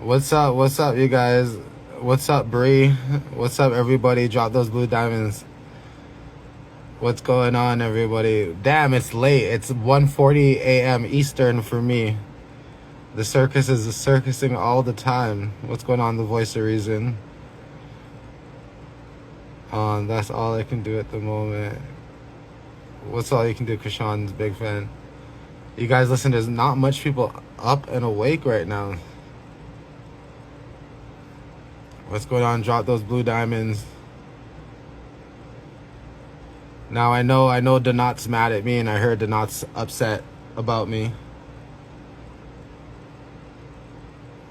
What's up? What's up, you guys? What's up, Bree? What's up, everybody? Drop those blue diamonds. What's going on, everybody? Damn, it's late. It's 1:40 a.m. Eastern for me. The circus is circusing all the time. What's going on, the voice of reason? That's all I can do at the moment. What's all you can do? Krishan's big fan. You guys listen, there's not much people up and awake right now. What's going on? Drop those blue diamonds. Now I know Donat's mad at me, and I heard Donat's upset about me.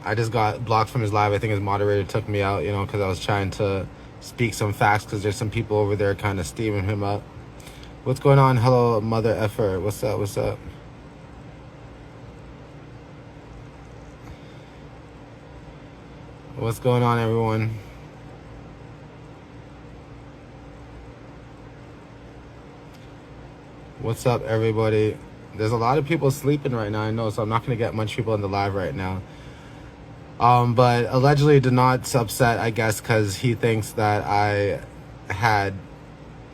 I just got blocked from his live. I think his moderator took me out, because I was trying to speak some facts, because there's some people over there kind of steaming him up. What's going on? Hello, mother effer. What's up? What's up? What's going on, everyone? What's up, everybody? There's a lot of people sleeping right now, I know, so I'm not going to get much people in the live right now. But allegedly Donat's upset, I guess, because he thinks that I had,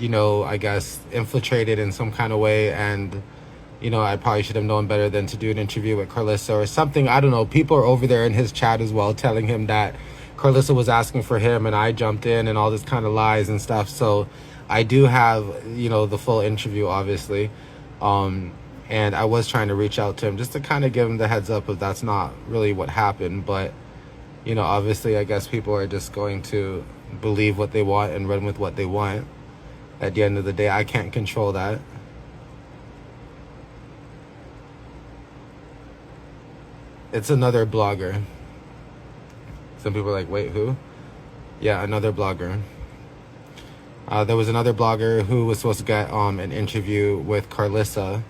I guess, infiltrated in some kind of way, and, I probably should have known better than to do an interview with Carlissa or something. I don't know. People are over there in his chat as well telling him that Carlissa was asking for him and I jumped in and all this kind of lies and stuff. So I do have, the full interview, obviously. And I was trying to reach out to him just to kind of give him the heads up of that's not really what happened. But, obviously, I guess people are just going to believe what they want and run with what they want. At the end of the day, I can't control that. It's another blogger. Some people are like, wait, who? Yeah, another blogger. There was another blogger who was supposed to get an interview with Carlissa,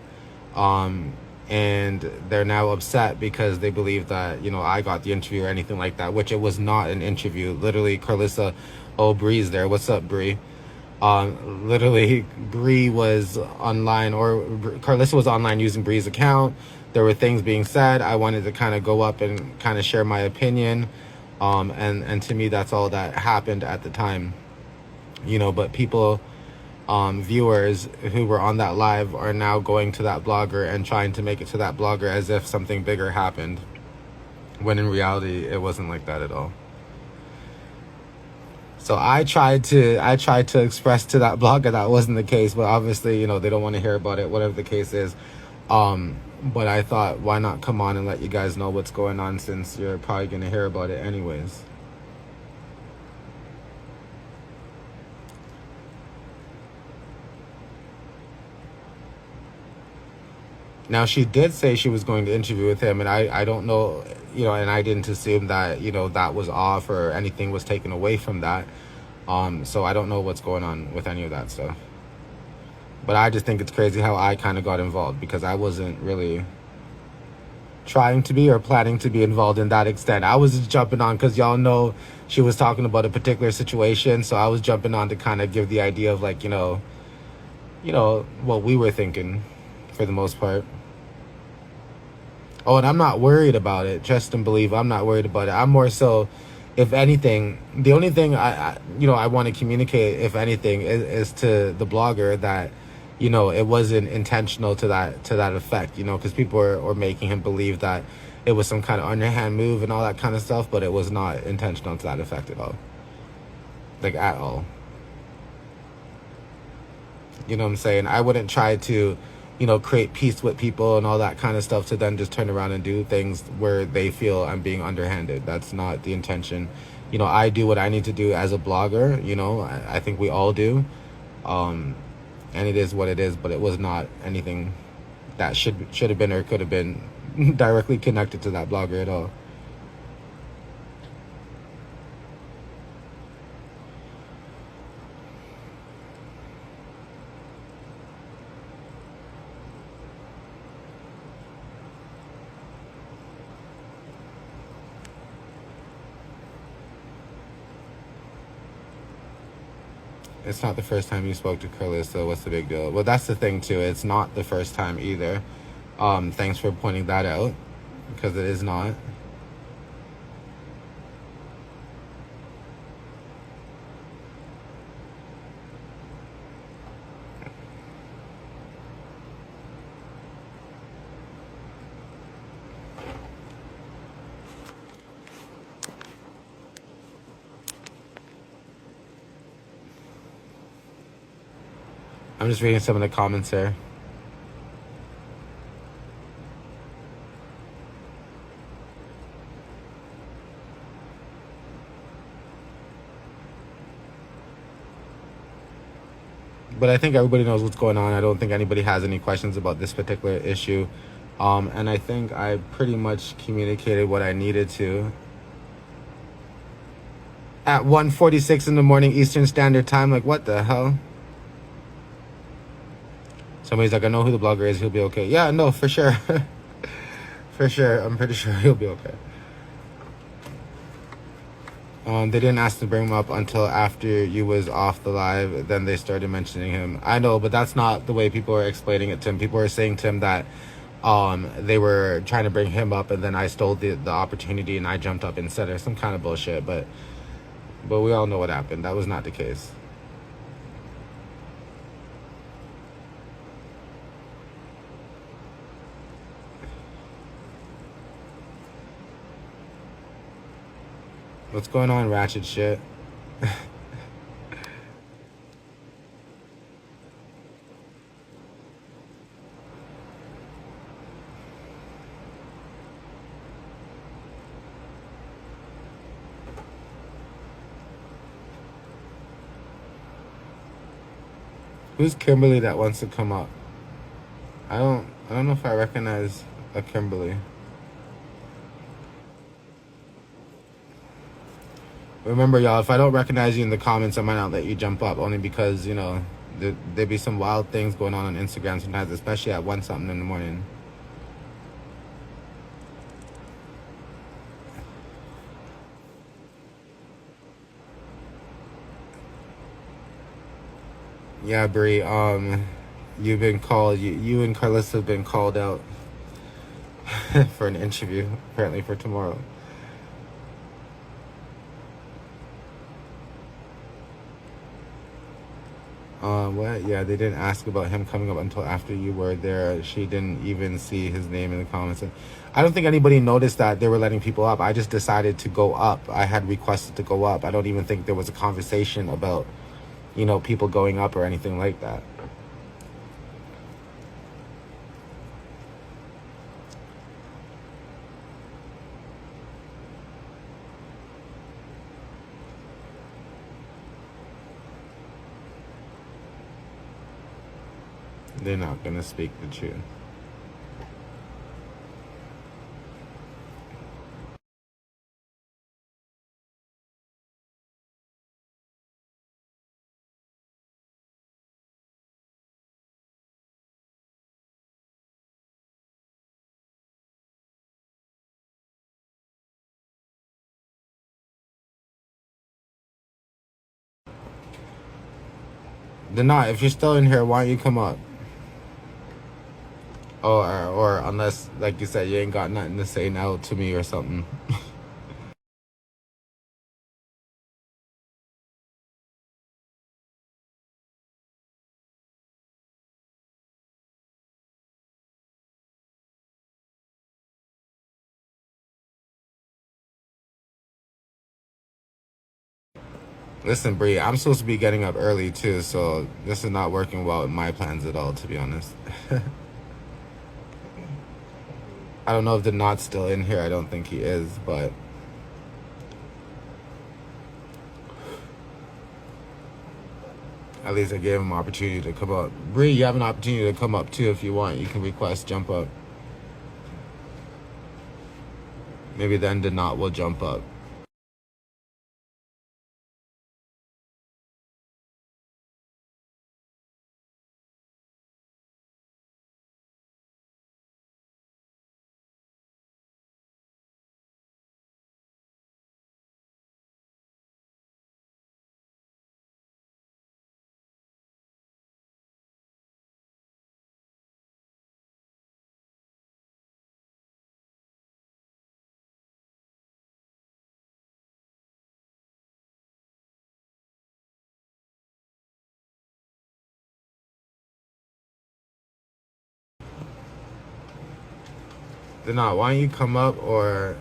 and they're now upset because they believe that, I got the interview or anything like that, which it was not an interview. Literally, Carlissa, Bree's there. What's up, Bree? Literally, Bree was online, or Carlissa was online using Bree's account. There were things being said. I wanted to kind of go up and kind of share my opinion. And to me, that's all that happened at the time. But people, viewers who were on that live are now going to that blogger and trying to make it to that blogger as if something bigger happened, when in reality, it wasn't like that at all. So I tried to express to that blogger that wasn't the case, but obviously, they don't want to hear about it, whatever the case is. But I thought, why not come on and let you guys know what's going on, since you're probably going to hear about it anyways. Now, she did say she was going to interview with him, and I don't know, and I didn't assume that, that was off or anything was taken away from that. So I don't know what's going on with any of that stuff. But I just think it's crazy how I kind of got involved, because I wasn't really trying to be or planning to be involved in that extent. I was just jumping on because y'all know she was talking about a particular situation, so I was jumping on to kind of give the idea of, like, what we were thinking for the most part. Oh, and I'm not worried about it. Trust and believe, I'm not worried about it. I'm more so, if anything, the only thing I want to communicate, if anything, is to the blogger that, it wasn't intentional to that effect, because people are making him believe that it was some kind of underhand move and all that kind of stuff, but it was not intentional to that effect at all. Like, at all. You know what I'm saying? I wouldn't try to, create peace with people and all that kind of stuff to then just turn around and do things where they feel I'm being underhanded. That's not the intention. I do what I need to do as a blogger. I think we all do. And it is what it is, but it was not anything that should have been or could have been directly connected to that blogger at all. It's not the first time you spoke to Carlissa. What's the big deal? Well, that's the thing, too. It's not the first time either. Thanks for pointing that out, because it is not. I'm just reading some of the comments here. But I think everybody knows what's going on. I don't think anybody has any questions about this particular issue. And I think I pretty much communicated what I needed to. At 1:46 in the morning Eastern Standard Time, like what the hell? Somebody's like, I know who the blogger is, he'll be okay. Yeah, no, for sure. For sure, I'm pretty sure he'll be okay. They didn't ask to bring him up until after you was off the live. Then they started mentioning him. I know, but that's not the way people are explaining it to him. People are saying to him that they were trying to bring him up, and then I stole the opportunity and I jumped up instead, or some kind of bullshit. But we all know what happened. That was not the case. What's going on, Ratchetshyt? Who's Kimberly that wants to come up? I don't know if I recognize a Kimberly. Remember, y'all, if I don't recognize you in the comments, I might not let you jump up, only because, you know, there be some wild things going on Instagram sometimes, especially at 1 something in the morning. Yeah, Bree, you've been called, you and Carlissa have been called out for an interview, apparently for tomorrow. What? Yeah, they didn't ask about him coming up until after you were there. She didn't even see his name in the comments. I don't think anybody noticed that they were letting people up. I just decided to go up. I had requested to go up. I don't even think there was a conversation about, you know, people going up or anything like that. They're not gonna speak the truth. They're not. If you're still in here, why don't you come up? Oh, or unless, like you said, you ain't got nothing to say now to me or something. Listen, Bree, I'm supposed to be getting up early too, so this is not working well with my plans at all, to be honest. I don't know if the Not's still in here. I don't think he is, but at least I gave him an opportunity to come up. Bree, you have an opportunity to come up too if you want. You can request jump up. Maybe then the Not will jump up. The Not, why don't you come up, or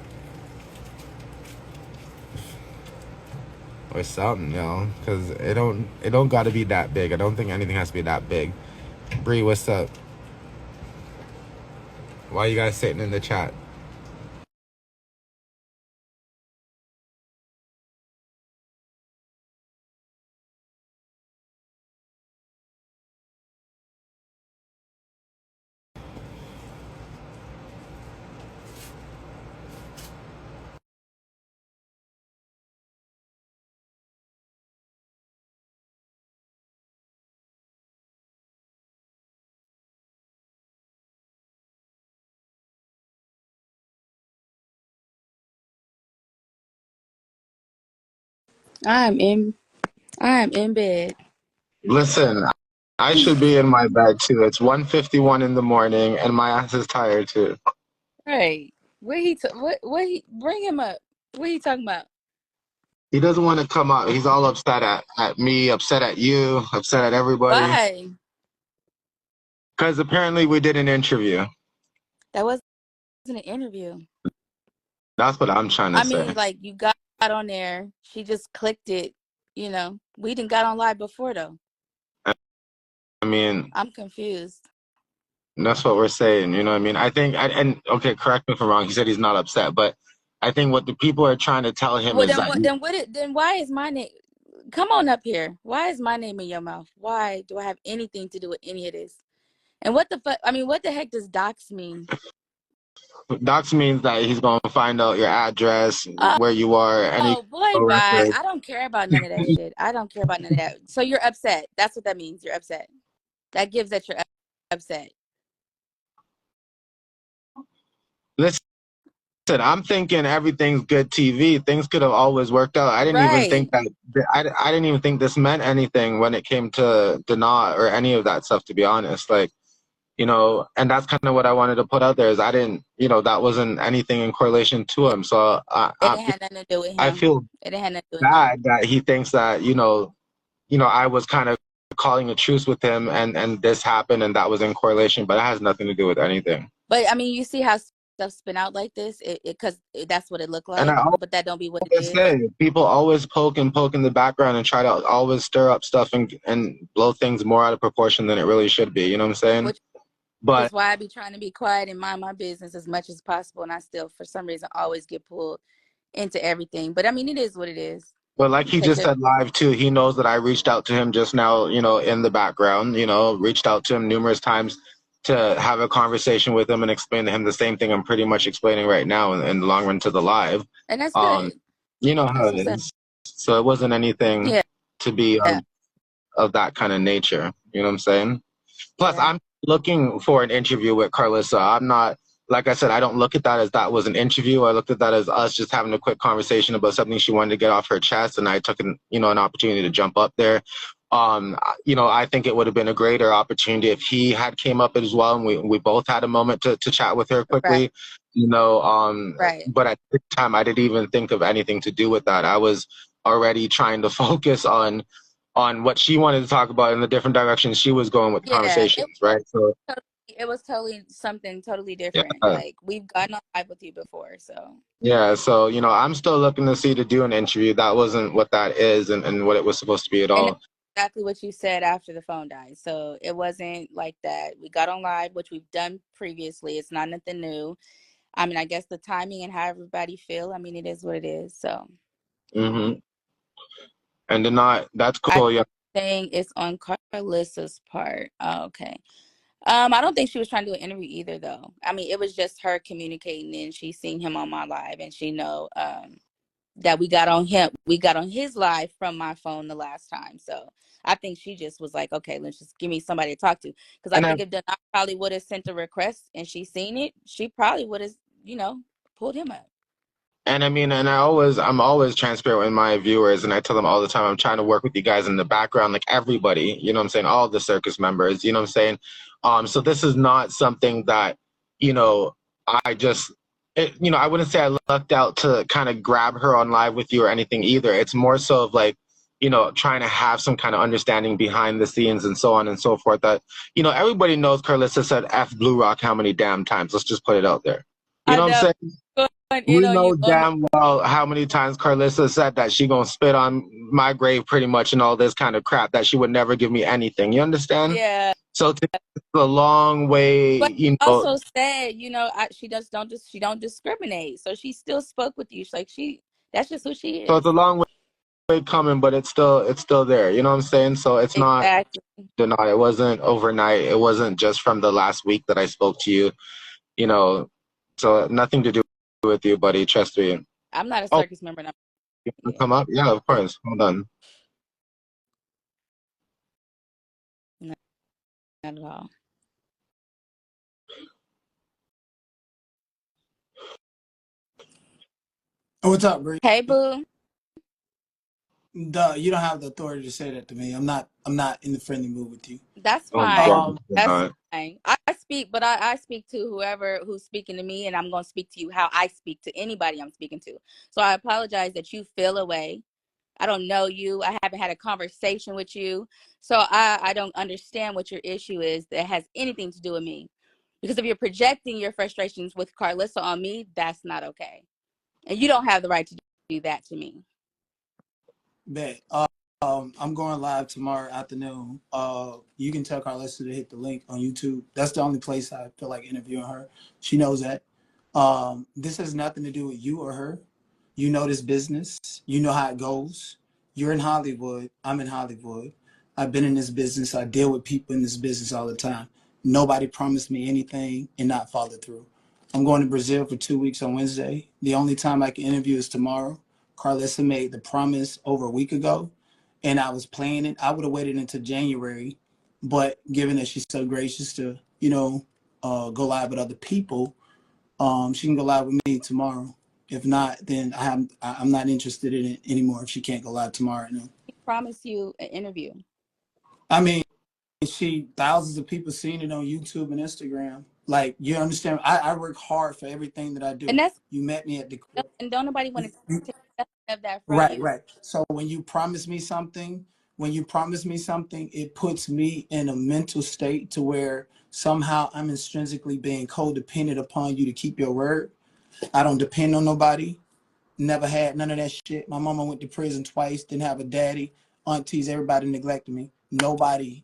or something, because it don't got to be that big. I don't think anything has to be that big. Bree, what's up? Why you guys sitting in the chat? I'm in I'm in bed. Listen, I should be in my bed too. It's 1:51 in the morning, and my ass is tired too. Right. What he bring him up. What he talking about? He doesn't want to come out. He's all upset at me, upset at you, upset at everybody. Why? Because apparently we did an interview. That wasn't an interview. That's what I'm trying to I say. mean, like you got on there, she just clicked it, you know. We didn't got on live before though. I mean, I'm confused. that's what we're saying. You know what I mean? I think, and okay, correct me if I'm wrong. He said he's not upset, but I think what the people are trying to tell him Well is that then why is my name come on up here? Why is my name in your mouth? Why do I have anything to do with any of this? And what the fuck, I mean, what the heck does dox mean? docs means that he's going to find out your address, Oh, where you are, any oh boy, bye. record. I don't care about none of that shit. I don't care about none of that. So you're upset. That's what that means. You're upset. That gives that you're upset. Listen, I'm thinking everything's good TV. Things could have always worked out. I didn't even think Right. that. I didn't even think this meant anything when it came to Dana or any of that stuff. To be honest, like, and that's kind of what I wanted to put out there is I didn't, that wasn't anything in correlation to him. So It didn't have nothing to do with I him. feel It didn't have nothing to do with him. bad that he thinks that I was kind of calling a truce with him, and this happened, and that was in correlation, but it has nothing to do with anything. But I mean, you see how stuff spin out like this? Because that's what it looked And like. I But that don't be what it always is. say people always poke and poke in the background and try to always stir up stuff and blow things more out of proportion than it really should be. You know what I'm saying? Which But is why I be trying to be quiet and mind my business as much as possible. And I still, for some reason, always get pulled into everything. But I mean, it is what it is. But like You he take just it. said live too, he knows that I reached out to him just now, in the background, reached out to him numerous times to have a conversation with him and explain to him the same thing I'm pretty much explaining right now in the long run to the live. And that's Um, good. you know how That's it what's up. is. So it wasn't anything Yeah. to be Yeah. of that kind of nature. You know what I'm saying? Plus, Yeah. I'm looking for an interview with Carlissa. I'm not, like I said, I don't look at that as that was an interview. I looked at that as us just having a quick conversation about something she wanted to get off her chest, and I took an opportunity to jump up there. I think it would have been a greater opportunity if he had came up as well, and we both had a moment to chat with her Right. quickly. Right. But at the time, I didn't even think of anything to do with that. I was already trying to focus on what she wanted to talk about in the different directions she was going with the Yeah. conversations, right? So It was totally something totally different. yeah, Like we've gotten on live with you before, so. yeah. So I'm still looking to see to do an interview. That wasn't what that is, and what it was supposed to be at And that's all. exactly what you said after the phone died. So it wasn't like that. We got on live, which we've done previously. It's not nothing new. I mean, I guess the timing and how everybody feel. I mean, it is what it is. So Hmm. And then not that's I cool. Yeah. think it's on Carlissa's part. Oh, okay. I don't think she was trying to do an interview either, though. I mean, it was just her communicating, and she seen him on my live, and she know that we got on him. We got on his live from my phone the last time. So I think she just was like, okay, let's just give me somebody to talk to. Because I And I think if Dana probably would have sent a request and she seen it, she probably would have, pulled him up. And I mean, I'm always transparent with my viewers, and I tell them all the time, I'm trying to work with you guys in the background, like everybody, you know what I'm saying? All the circus members, you know what I'm saying? So this is not something that, you know, I just, I wouldn't say I lucked out to kind of grab her on live with you or anything either. It's more so of like, trying to have some kind of understanding behind the scenes and so on and so forth that, everybody knows Carlissa said F Bluerock how many damn times. Let's just put it out there. You I know what I'm know. saying? in We on you know damn well how many times Carlissa said that she gonna spit on my grave pretty much and all this kind of crap, that she would never give me anything. You understand? yeah. So it's a long way, But you know. also said, she don't discriminate. So she still spoke with you. She's like that's just who she So it's is. a long way coming, but it's still there. You know what I'm saying? So it's not Exactly. denied. It wasn't overnight. It wasn't just from the last week that I spoke to you. You know, so nothing to do with you, buddy. Trust me. I'm not a Oh, circus member. you want to Yeah, come up? Yeah, of course. Hold on. not at all. Oh, what's up, Bree? Hey, boo. Duh, you don't have the authority to say that to me. I'm not in the friendly mood with you. That's Oh God. fine. Um, That's fine. I speak, but I speak to whoever who's speaking to me, and I'm going to speak to you how I speak to anybody I'm speaking to. So I apologize that you feel away. I don't know you. I haven't had a conversation with you. So I don't understand what your issue is that has anything to do with me. Because if you're projecting your frustrations with Carlissa on me, that's not okay. And you don't have the right to do that to me. Bet. I'm going live tomorrow afternoon. You can tell Carlissa to hit the link on YouTube. That's the only place I feel like interviewing her. She knows that. This has nothing to do with you or her. You know this business. You know how it goes. You're in Hollywood. I'm in Hollywood. I've been in this business. I deal with people in this business all the time. Nobody promised me anything and not followed through. I'm going to Brazil for 2 weeks on Wednesday. The only time I can interview is tomorrow. Carlissa made the promise over a week ago, and I was playing it. I would have waited until January, but given that she's so gracious to, go live with other people, she can go live with me tomorrow. If not, then I'm not interested in it anymore. If she can't go live tomorrow, no. I promise you an interview. I mean, thousands of people seen it on YouTube and Instagram. Like, you understand? I work hard for everything that I And do. that's You met me at the and don't nobody want to take nothing of that from Right, you. right. So when you promise me something, it puts me in a mental state to where somehow I'm intrinsically being codependent upon you to keep your word. I don't depend on nobody. Never had none of that shit. My mama went to prison twice, didn't have a daddy. Aunties, everybody neglected me. Nobody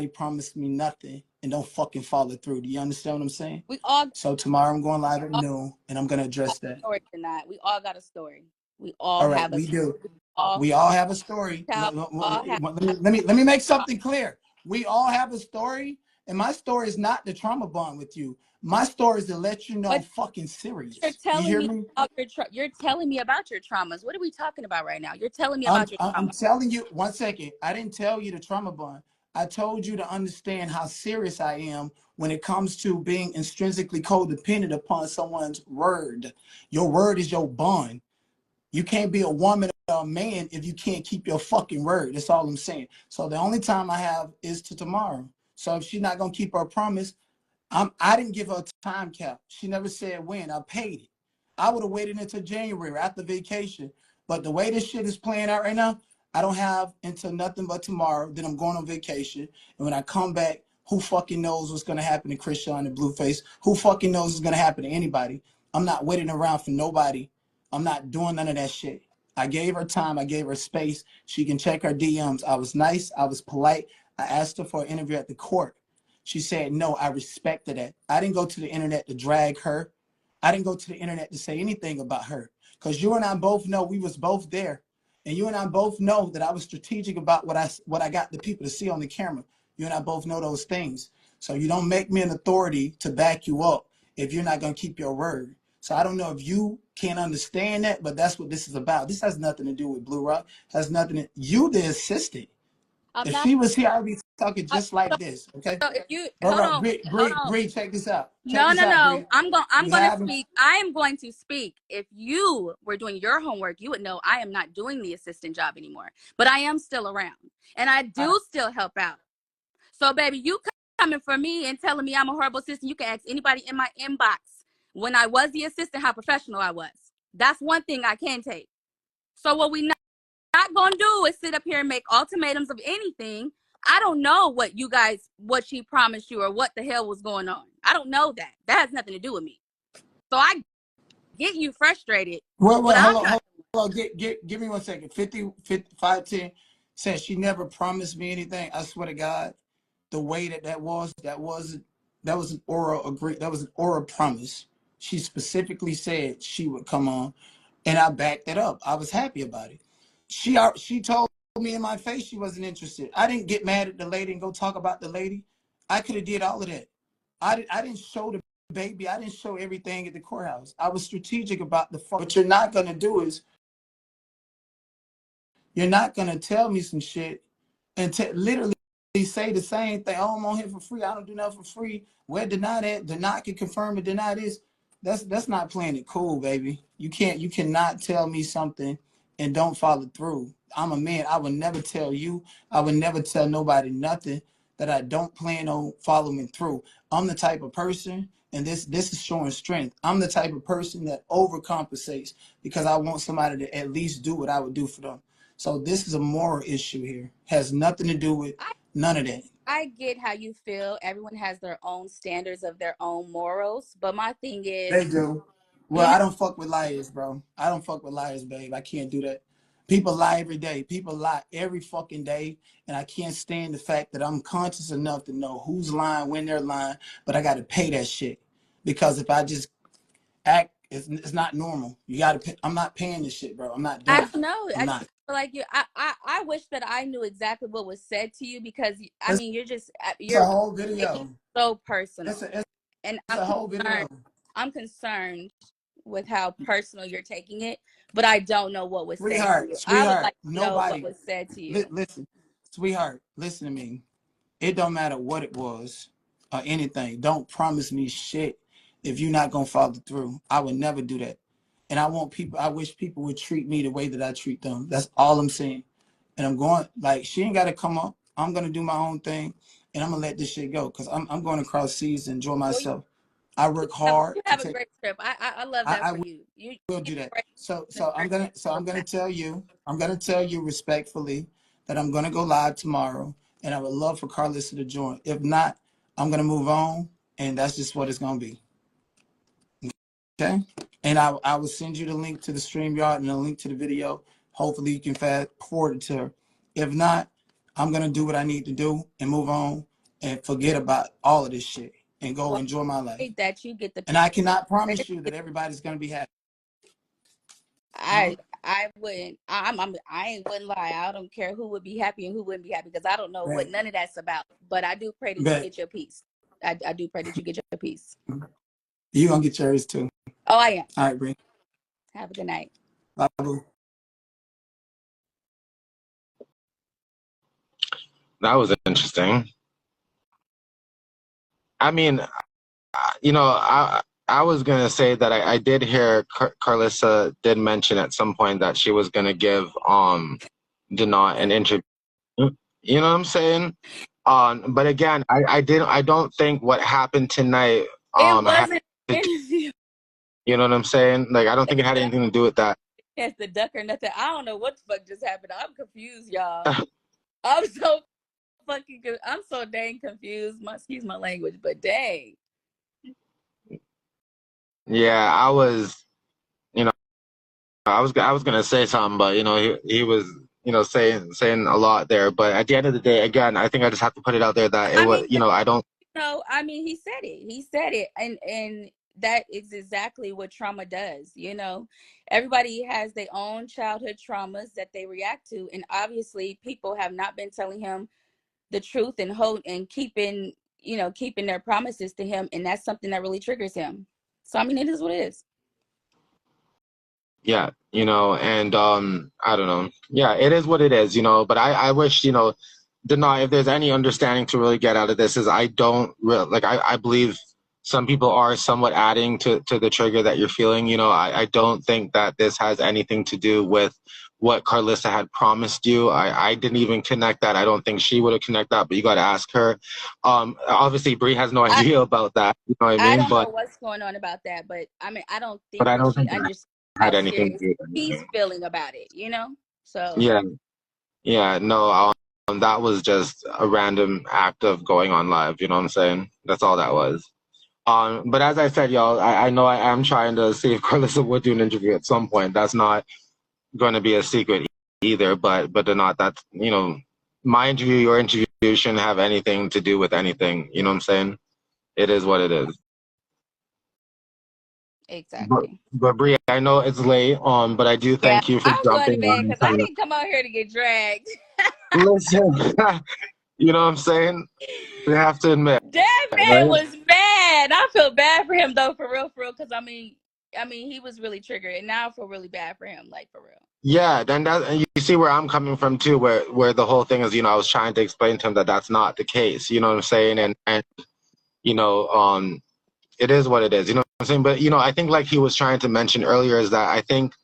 promised me nothing and don't fucking follow through. Do you understand what I'm saying? We all So tomorrow I'm going live at got noon and I'm gonna a address that. story tonight. We all got a story. We all All right, have a we do. all We all have a story. child. All have Let me make something clear. We all have a story, and my story is not the trauma bond with you. My story is to let you know I'm but fucking you're serious. You telling hear me me? about you're telling me about your traumas. What are we talking about right now? You're telling me I'm about your I'm trauma. telling you. 1 second. I didn't tell you the trauma bond. I told you to understand how serious I am when it comes to being intrinsically codependent upon someone's word. Your word is your bond. You can't be a woman or a man if you can't keep your fucking word. That's all I'm saying. So the only time I have is to tomorrow. So if she's not gonna keep her promise, I didn't give her a time cap. She never said when. I paid it. I would have waited until January after vacation. But the way this shit is playing out right now, I don't have until nothing but tomorrow. Then I'm going on vacation. And when I come back, who fucking knows what's gonna happen to Christian and Blueface? Who fucking knows what's gonna happen to anybody? I'm not waiting around for nobody. I'm not doing none of that shit. I gave her time. I gave her space. She can check her DMs. I was nice. I was polite. I asked her for an interview at the court. She said, no, I respected that. I didn't go to the internet to drag her. I didn't go to the internet to say anything about her. Because you and I both know we was both there. And you and I both know that I was strategic about what I got the people to see on the camera. You and I both know those things. So you don't make me an authority to back you up if you're not going to keep your word. So I don't know if you can understand that, but that's what this is about. This has nothing to do with Bluerock. Has nothing to you the assistant. I'm If not. she was here, I'd be talking I, just like this. Okay. so if you All hold right, on, hold on. Bree, check this out. Check No, this no, out, no. Bree. I'm We gonna haven't. speak. I am going to speak. If you were doing your homework, you would know I am not doing the assistant job anymore. But I am still around, and I I, do still help out. So, baby, you coming for me and telling me I'm a horrible assistant? You can ask anybody in my inbox when I was the assistant how professional I was. That's one thing I can take. So, what we not gonna do is sit up here and make ultimatums of anything. I don't know what she promised you or what the hell was going on. I don't know that. That has nothing to do with me. So I get you frustrated. Well, But I'm hold on, not. hold on. Give me 1 second. 55, 10 says she never promised me anything. I swear to God, the way that was an oral agree. That was an oral promise. She specifically said she would come on, and I backed it up. I was happy about it. She told me in my face she wasn't interested. I didn't get mad at the lady and go talk about the lady. I could have did all of that. I didn't show the baby. I didn't show everything at the courthouse. I was strategic about the fuck. What you're not gonna do is you're not gonna tell me some shit and literally say the same thing. Oh, I'm on here for free. I don't do nothing for free. Well, deny that. Deny can confirm and deny this. That's not playing it cool, baby. You cannot tell me something and don't follow through. I'm a man. I would never tell you. I would never tell nobody nothing that I don't plan on following through. I'm the type of person, and this is showing strength. I'm the type of person that overcompensates because I want somebody to at least do what I would do for them. So this is a moral issue here. Has nothing to do with none of that. I get how you feel. Everyone has their own standards of their own morals. But my thing They is, do. Well, you know, I don't fuck with liars, bro. I don't fuck with liars, babe. I can't do that. People lie every day. People lie every fucking day. And I can't stand the fact that I'm conscious enough to know who's lying, when they're lying, but I got to pay that shit. Because if I just act, it's not normal. You got to pay. I'm not paying this shit, bro. I'm not I doing it. don't know. I'm I just not. feel like you. I wish that I knew exactly what was said to you because I It's, mean it's a you're whole taking video. it so It's personal, a, it's, and it's a whole video. I'm concerned with how personal you're taking it. But I don't know what was said to you. I would Sweetheart, like to know what nobody, was said to you. listen, sweetheart, listen to me. It don't matter what it was or anything. Don't promise me shit if you're not gonna follow through. I would never do that. And I wish people would treat me the way that I treat them. That's all I'm saying. And I'm going, like, she ain't gotta come up. I'm gonna do my own thing and I'm gonna let this shit go because I'm going across seas to enjoy Well, myself. I work hard you to have a take great trip. I love that I for you. You will get do that. great So I'm gonna tell you, respectfully that I'm gonna go live tomorrow, and I would love for Carlissa to join. If not, I'm gonna move on, and that's just what it's gonna be. Okay? And I will send you the link to the StreamYard and a link to the video. Hopefully you can fast forward it to her. If not, I'm gonna do what I need to do and move on and forget about all of this shit and go well, enjoy my life. that you get the And I cannot promise you that everybody's gonna be happy. Huh? I wouldn't. I ain't wouldn't lie. I don't care who would be happy and who wouldn't be happy because I don't know what Bet. none of that's about. But I do pray that you Bet. get your peace. I do pray that you get your peace. You gonna get yours too. Oh, I am. All right, Bree. Have a good night. Bye, boo. That was interesting. I mean, I was gonna say that I did hear Carlissa did mention at some point that she was gonna give Denot an interview. You know what I'm saying? But again, I don't think what happened tonight It had wasn't to an do, interview. you know what I'm saying? Like I don't think it had anything to do with that. That's the duck or nothing. I don't know what the fuck just happened. I'm confused, y'all. I'm so I'm so dang confused. Excuse my language, but dang. Yeah, I was gonna say something, but he was saying a lot there. But at the end of the day, again, I think I just have to put it out there that it I was mean, I don't. no, I mean he said it. He said it, and that is exactly what trauma does. Everybody has their own childhood traumas that they react to, and obviously people have not been telling him the truth and hold and keeping their promises to him, and that's something that really triggers him. So I mean, it is what it is. Yeah, and I don't know. Yeah, it is what it is, but I wish, if there's any understanding to really get out of this is I don't really like I believe some people are somewhat adding to the trigger that you're feeling. I don't think that this has anything to do with what Carlissa had promised you. I didn't even connect that. I don't think she would have connected that, but you got to ask her. Obviously Bree has no I idea about that, you know what I I mean? don't know what's going on about that, but I mean, I don't But think I that don't she think that understands how had anything to serious do with he's anything. feeling about it. So Yeah. Yeah, no, that was just a random act of going on live, you know what I'm saying? That's all that was. But as I said, y'all, I know I am trying to see if Carlissa would do an interview at some point. That's not going to be a secret either, but they're not. That's, my interview, your interview shouldn't have anything to do with anything. You know what I'm saying? It is what it is. But Exactly. but Bria, I know it's late, but I do Yeah, thank you for I'm going to jumping bed on. because I didn't come out here to get dragged. Listen, you know what I'm saying? We have to admit, That man right? was mad. I feel bad for him though, for real, because he was really triggered, and now I feel really bad for him, like for real. Yeah, then that, and you see where I'm coming from too, where the whole thing is, I was trying to explain to him that that's not the case. You know what I'm saying? And you know, it is what it is. You know what I'm saying? But I think like he was trying to mention earlier is that I think,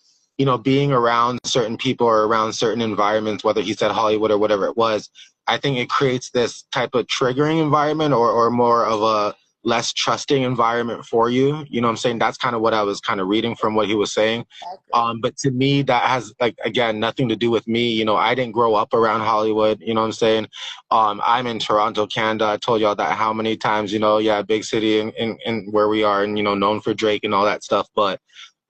being around certain people or around certain environments, whether he said Hollywood or whatever it was, I think it creates this type of triggering environment or more of a less trusting environment for you. You know what I'm saying? That's kind of what I was kind of reading from what he was saying. I agree. But to me, that has, like, again, nothing to do with me. I didn't grow up around Hollywood. You know what I'm saying? I'm in Toronto, Canada. I told y'all that how many times, yeah, big city in where we are, and, known for Drake and all that stuff. But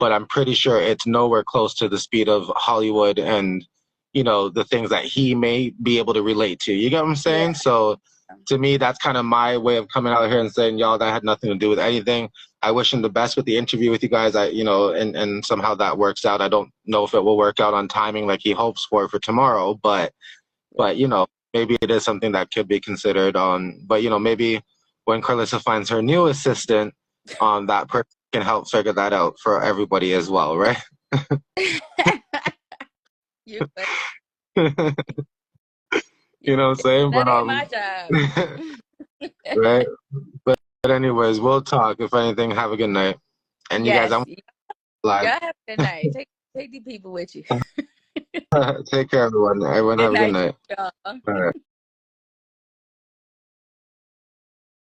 I'm pretty sure it's nowhere close to the speed of Hollywood and, the things that he may be able to relate to. You get what I'm saying? Yeah. So to me, that's kind of my way of coming out here and saying, y'all, that had nothing to do with anything. I wish him the best with the interview with you guys. And somehow that works out. I don't know if it will work out on timing like he hopes for tomorrow, but maybe it is something that could be considered on. But maybe when Carlissa finds her new assistant, that person can help figure that out for everybody as well, right? You're You know what I'm saying? That But ain't my job. right. But anyways, we'll talk. If anything, have a good night. And you guys, Yes. I'm live. Y'all have a good night. Take the people with you. Take care, everyone. Everyone Good have a good night, night. y'all. All right.